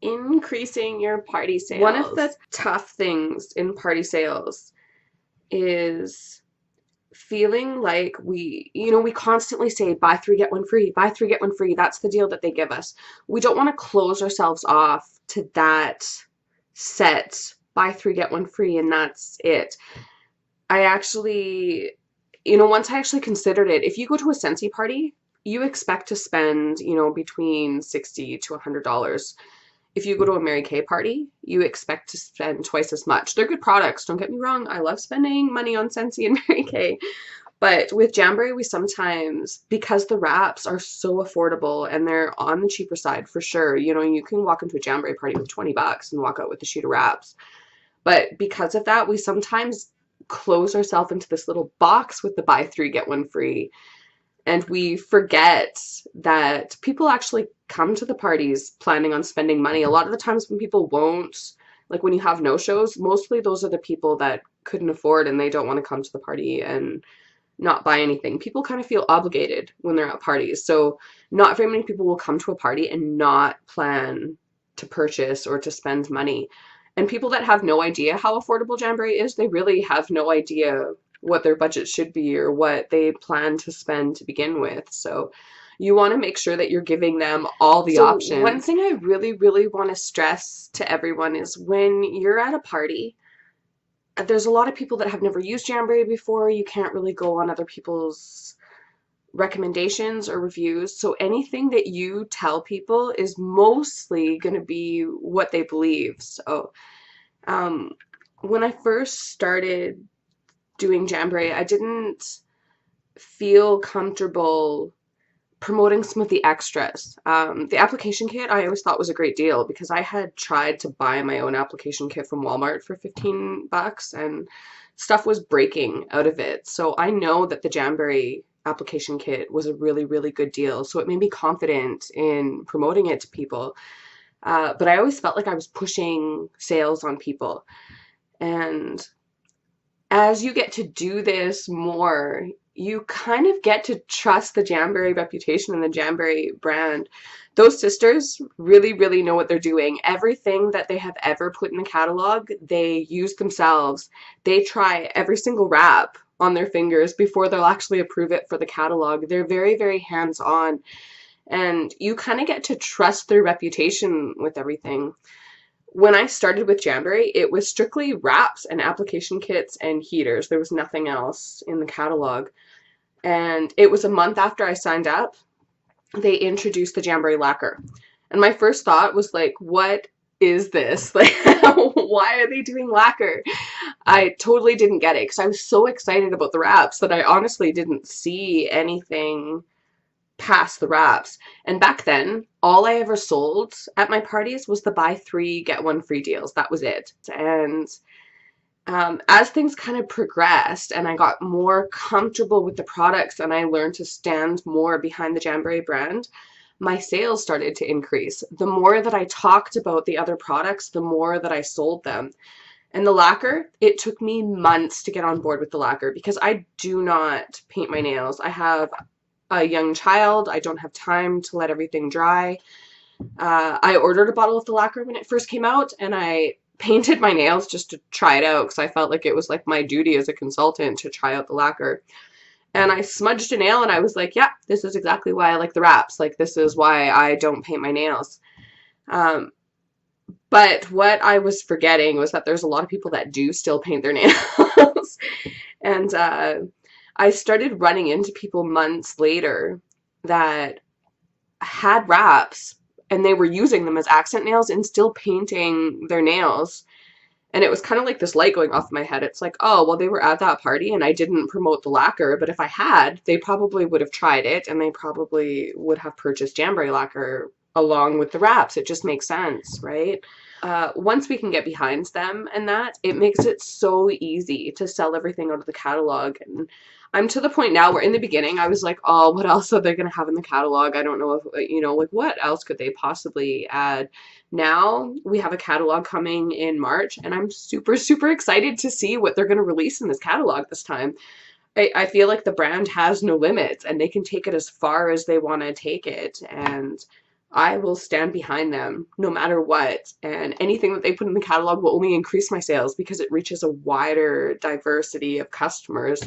Increasing your party sales. One of the tough things in party sales is feeling like we constantly say buy three, get one free, buy three, get one free. That's the deal that they give us. We don't want to close ourselves off to that set, buy three, get one free, and that's it. I actually, once I actually considered it, if you go to a Scentsy party, you expect to spend, between 60 to $100. If you go to a Mary Kay party, you expect to spend twice as much. They're good products, don't get me wrong. I love spending money on Scentsy and Mary Kay. But with Jamboree, we sometimes, because the wraps are so affordable and they're on the cheaper side for sure, you can walk into a Jamboree party with $20 and walk out with a sheet of wraps. But because of that, we sometimes close ourselves into this little box with the buy three, get one free. And we forget that people actually come to the parties planning on spending money. A lot of the times when people won't, like when you have no-shows, mostly those are the people that couldn't afford and they don't want to come to the party and not buy anything. People kind of feel obligated when they're at parties. So not very many people will come to a party and not plan to purchase or to spend money. And people that have no idea how affordable Jamboree is, they really have no idea what their budget should be or what they plan to spend to begin with. So you want to make sure that you're giving them all the options. One thing I really, really want to stress to everyone is when you're at a party, there's a lot of people that have never used Jamboree before. You can't really go on other people's recommendations or reviews. So anything that you tell people is mostly going to be what they believe. So when I first started doing Jamboree, I didn't feel comfortable promoting some of the extras. The application kit I always thought was a great deal because I had tried to buy my own application kit from Walmart for $15 and stuff was breaking out of it. So I know that the Jamboree application kit was a really, really good deal. So it made me confident in promoting it to people. But I always felt like I was pushing sales on people. And as you get to do this more, you kind of get to trust the Jamboree reputation and the Jamboree brand. Those sisters really, really know what they're doing. Everything that they have ever put in the catalog, they use themselves. They try every single wrap on their fingers before they'll actually approve it for the catalog. They're very, very hands-on, and you kind of get to trust their reputation with everything. When I started with Jamboree, it was strictly wraps and application kits and heaters. There was nothing else in the catalog. And it was a month after I signed up, they introduced the Jamboree lacquer. And my first thought was like, what is this? Like, why are they doing lacquer? I totally didn't get it because I was so excited about the wraps that I honestly didn't see anything past the wraps. And back then, all I ever sold at my parties was the buy three, get one free deals. That was it. And as things kind of progressed and I got more comfortable with the products and I learned to stand more behind the Jamboree brand, my sales started to increase. The more that I talked about the other products, the more that I sold them. And the lacquer, it took me months to get on board with the lacquer because I do not paint my nails. I have a young child. I don't have time to let everything dry. I ordered a bottle of the lacquer when it first came out and I painted my nails just to try it out because I felt like it was like my duty as a consultant to try out the lacquer. And I smudged a nail and I was like, yeah, this is exactly why I like the wraps. Like, this is why I don't paint my nails. But what I was forgetting was that there's a lot of people that do still paint their nails. And I started running into people months later that had wraps and they were using them as accent nails and still painting their nails. And it was kind of like this light going off in my head. It's like, oh, well, they were at that party and I didn't promote the lacquer, but if I had, they probably would have tried it and they probably would have purchased Jamboree lacquer along with the wraps. It just makes sense, right? Once we can get behind them and that, it makes it so easy to sell everything out of the catalog. And I'm to the point now where in the beginning I was like, oh, what else are they going to have in the catalog? I don't know if, like what else could they possibly add? Now we have a catalog coming in March and I'm super, super excited to see what they're going to release in this catalog this time. I feel like the brand has no limits and they can take it as far as they want to take it. And I will stand behind them no matter what. And anything that they put in the catalog will only increase my sales because it reaches a wider diversity of customers.